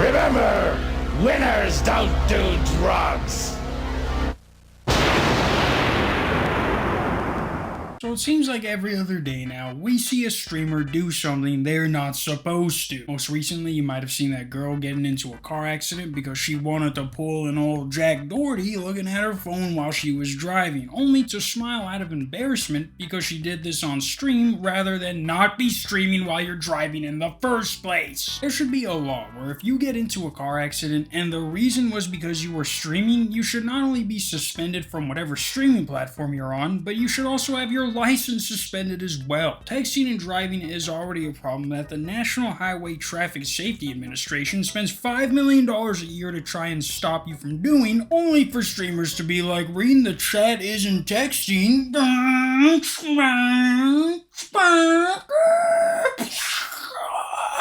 Remember, winners don't do drugs. So it seems like every other day now, we see a streamer do something they're not supposed to. Most recently, you might have seen that girl getting into a car accident because she wanted to pull an old Jack Doherty looking at her phone while she was driving, only to smile out of embarrassment because she did this on stream rather than not be streaming while you're driving in the first place. There should be a law where if you get into a car accident and the reason was because you were streaming, you should not only be suspended from whatever streaming platform you're on, but you should also have your license suspended as well. Texting and driving is already a problem that the National Highway Traffic Safety Administration spends $5 million a year to try and stop you from doing, only for streamers to be like, reading the chat isn't texting.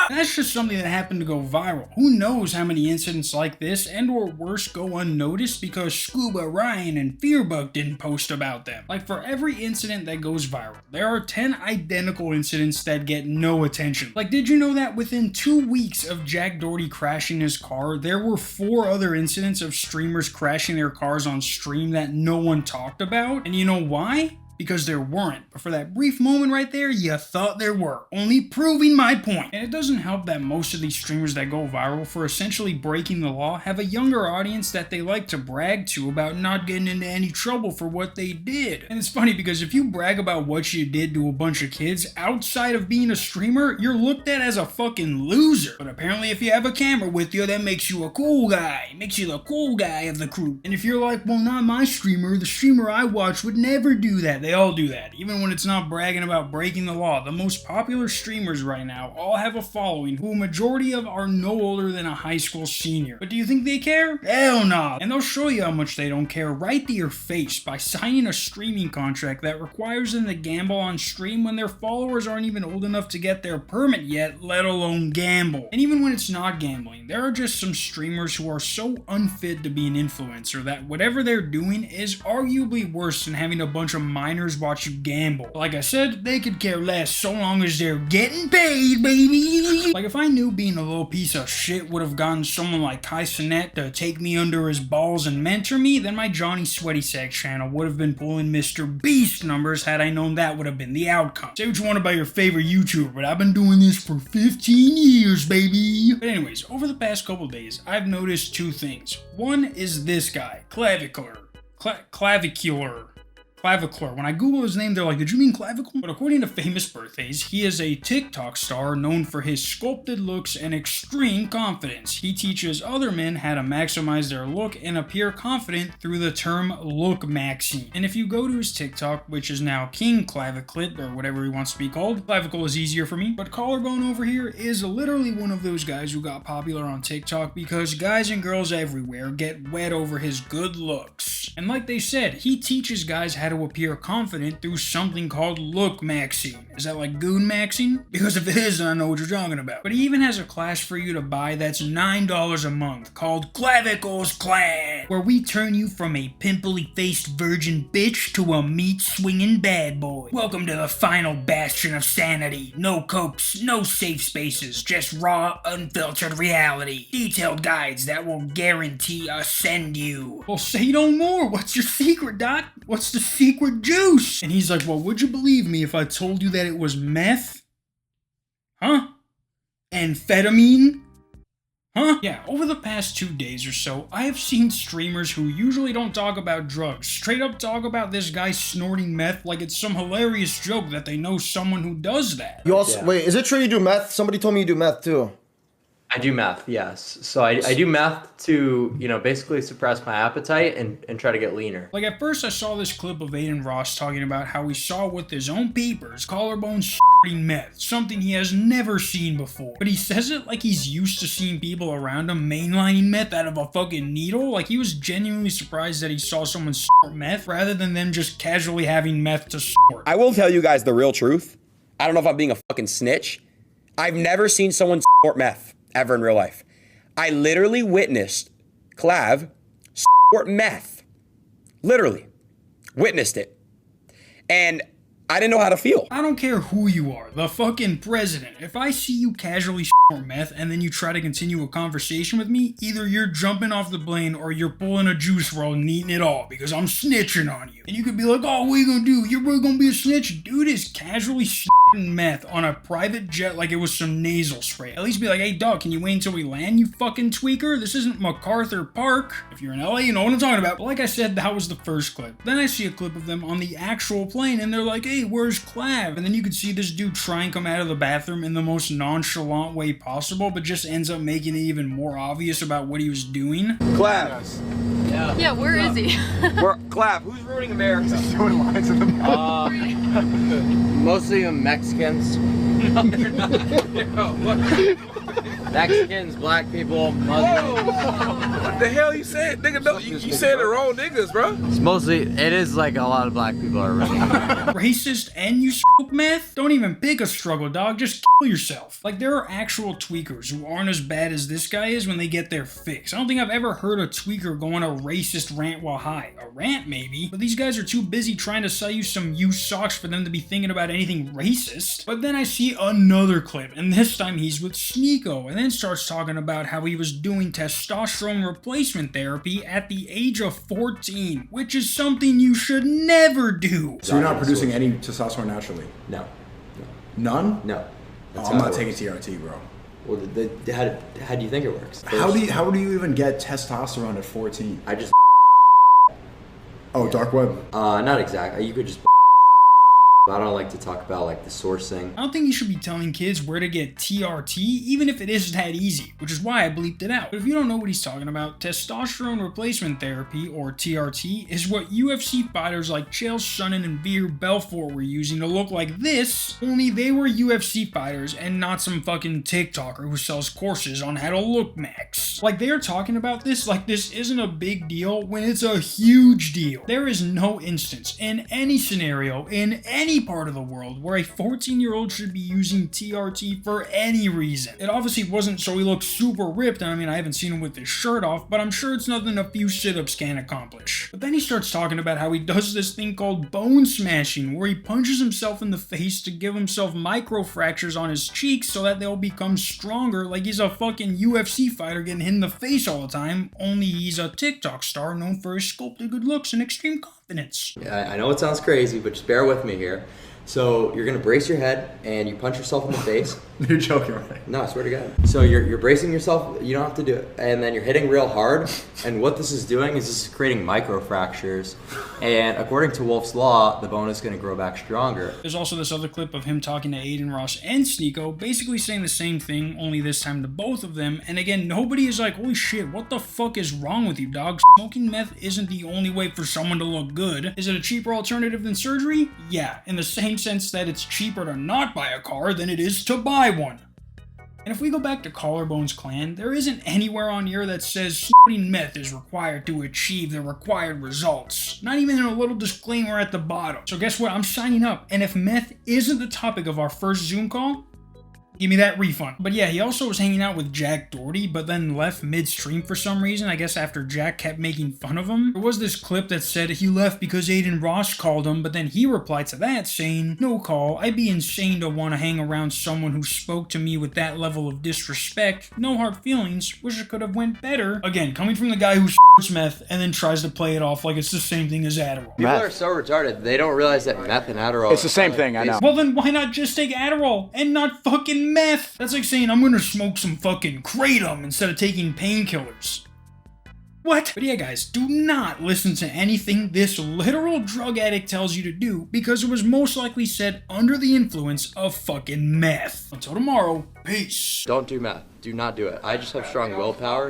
That's just something that happened to go viral. Who knows how many incidents like this and or worse go unnoticed because Scuba Ryan and Fearbug didn't post about them. Like for every incident that goes viral, there are 10 identical incidents that get no attention. Like did you know that within 2 weeks of Jack Doherty crashing his car, there were 4 other incidents of streamers crashing their cars on stream that no one talked about? And you know why? Because there weren't, but for that brief moment right there, you thought there were, only proving my point. And it doesn't help that most of these streamers that go viral for essentially breaking the law have a younger audience that they like to brag to about not getting into any trouble for what they did. And it's funny because if you brag about what you did to a bunch of kids outside of being a streamer, you're looked at as a fucking loser. But apparently if you have a camera with you, that makes you a cool guy, makes you the cool guy of the crew. And if you're like, well, not my streamer, the streamer I watch would never do that. They all do that, even when it's not bragging about breaking the law. The most popular streamers right now all have a following who a majority of are no older than a high school senior. But do you think they care? Hell no. And they'll show you how much they don't care right to your face by signing a streaming contract that requires them to gamble on stream when their followers aren't even old enough to get their permit yet, let alone gamble. And even when it's not gambling, there are just some streamers who are so unfit to be an influencer that whatever they're doing is arguably worse than having a bunch of minors watch you gamble. Like I said, they could care less so long as they're getting paid, baby. Like if I knew being a little piece of shit would have gotten someone like Kai Cenat to take me under his balls and mentor me, then my Johnny Sweaty Sack channel would have been pulling Mr. Beast numbers had I known that would have been the outcome. Say what you want about your favorite YouTuber, but I've been doing this for 15 years, baby. But anyways, over the past couple days, I've noticed 2 things. One is this guy, Clavicular. Clavicular. When I Google his name, they're like, did you mean clavicle? But according to Famous Birthdays, he is a TikTok star known for his sculpted looks and extreme confidence. He teaches other men how to maximize their look and appear confident through the term look maxing. And if you go to his TikTok, which is now King Claviclet, or whatever he wants to be called, clavicle is easier for me, but Collarbone over here is literally one of those guys who got popular on TikTok because guys and girls everywhere get wet over his good looks. And like they said, he teaches guys how to appear confident through something called look maxing. Is that like goon maxing? Because if it is, then I know what you're talking about. But he even has a class for you to buy that's $9 a month called Clavicles Class, where we turn you from a pimply faced virgin bitch to a meat swinging bad boy. Welcome to the final bastion of sanity. No copes, no safe spaces, just raw, unfiltered reality. Detailed guides that will guarantee ascend you. Well, say no more. What's your secret, Doc? What's the secret juice? And he's like, well, would you believe me if I told you that it was meth? Huh? Amphetamine? Huh? Yeah, over the past 2 days or so, I have seen streamers who usually don't talk about drugs straight up talk about this guy snorting meth like it's some hilarious joke that they know someone who does that. You also, wait, is it true you do meth? Somebody told me you do meth too. I do meth, yes. So I do meth to, basically suppress my appetite and try to get leaner. Like at first I saw this clip of Aiden Ross talking about how he saw with his own peepers Collarbone snorting meth, something he has never seen before. But he says it like he's used to seeing people around him mainlining meth out of a fucking needle. Like he was genuinely surprised that he saw someone snort meth rather than them just casually having meth to snort. I will tell you guys the real truth. I don't know if I'm being a fucking snitch. I've never seen someone snort meth ever in real life. I literally witnessed Clav snort meth. Literally. Witnessed it. And I didn't know how to feel. I don't care who you are, the fucking president. If I see you casually meth and then you try to continue a conversation with me, either you're jumping off the plane or you're pulling a juice roll and eating it all because I'm snitching on you. And you could be like, oh, what are you gonna do? You're really gonna be a snitch? Dude is casually meth on a private jet like it was some nasal spray. At least be like, hey dog, can you wait until we land, you fucking tweaker? This isn't MacArthur Park. If you're in LA, you know what I'm talking about. But like I said, that was the first clip. Then I see a clip of them on the actual plane and they're like, hey, where's Clav? And then you could see this dude try and come out of the bathroom in the most nonchalant way possible, but just ends up making it even more obvious about what he was doing. Clav. Yeah, where is he? Clav, who's ruining America? Showing lines in the Mostly Mexicans. No, they're not. Mexicans, black people, Muslims. What the hell you said? Nigga, no, you said the wrong niggas, bro. It's mostly, it is like a lot of black people are really. Racist and you smoke meth? Don't even pick a struggle, dog. Just kill yourself. Like, there are actual tweakers who aren't as bad as this guy is when they get their fix. I don't think I've ever heard a tweaker go on a racist rant while high. A rant, maybe, but these guys are too busy trying to sell you some used socks for them to be thinking about anything racist. But then I see another clip, and this time he's with Sneeko, and then starts talking about how he was doing testosterone replacement therapy at the age of 14, which is something you should never do. So you're not producing any testosterone naturally? No. None? No. Oh, I'm not taking TRT, bro. Well, how do you think it works? How do you even get testosterone at 14? I just. Oh, dark web. Not exactly. You could just. I don't like to talk about like the sourcing. I don't think you should be telling kids where to get TRT, even if it is that easy, which is why I bleeped it out. But if you don't know what he's talking about, testosterone replacement therapy, or TRT, is what UFC fighters like Chael Sonnen and Veer Belfort were using to look like this, only they were UFC fighters and not some fucking TikToker who sells courses on how to look max. Like, they are talking about this like this isn't a big deal when it's a huge deal. There is no instance in any scenario, in any part of the world, where a 14-year-old should be using TRT for any reason. It obviously wasn't so he looked super ripped, and I mean, I haven't seen him with his shirt off, but I'm sure it's nothing a few sit-ups can't accomplish. But then he starts talking about how he does this thing called bone smashing, where he punches himself in the face to give himself micro fractures on his cheeks so that they'll become stronger, like he's a fucking UFC fighter getting hit in the face all the time, only he's a TikTok star known for his sculpted good looks and extreme confidence. Yeah, I know it sounds crazy, but just bear with me here. So you're gonna brace your head and you punch yourself in the face. You're joking, right? No, I swear to God. So you're bracing yourself, you don't have to do it. And then you're hitting real hard. And what this is doing is this is creating microfractures. And according to Wolf's Law, the bone is gonna grow back stronger. There's also this other clip of him talking to Aiden Ross and Sneeko, basically saying the same thing, only this time to both of them. And again, nobody is like, holy shit, what the fuck is wrong with you, dog? Smoking meth isn't the only way for someone to look good. Is it a cheaper alternative than surgery? Yeah, in the same sense that it's cheaper to not buy a car than it is to buy one. And if we go back to Collarbone's clan, there isn't anywhere on here that says snorting meth is required to achieve the required results. Not even in a little disclaimer at the bottom. So guess what? I'm signing up. And if meth isn't the topic of our first Zoom call, give me that refund. But yeah, he also was hanging out with Jack Doherty, but then left midstream for some reason, I guess after Jack kept making fun of him. There was this clip that said he left because Aiden Ross called him, but then he replied to that saying, no call, I'd be insane to want to hang around someone who spoke to me with that level of disrespect. No hard feelings, wish it could have went better. Again, coming from the guy who s***s meth and then tries to play it off like it's the same thing as Adderall. People are so retarded, they don't realize that meth and Adderall... It's the same thing, I know. Well then why not just take Adderall and not fucking meth? That's like saying I'm gonna smoke some fucking Kratom instead of taking painkillers. What? But yeah guys, do not listen to anything this literal drug addict tells you to do because it was most likely said under the influence of fucking meth. Until tomorrow, peace. Don't do meth. Do not do it. I just have strong willpower.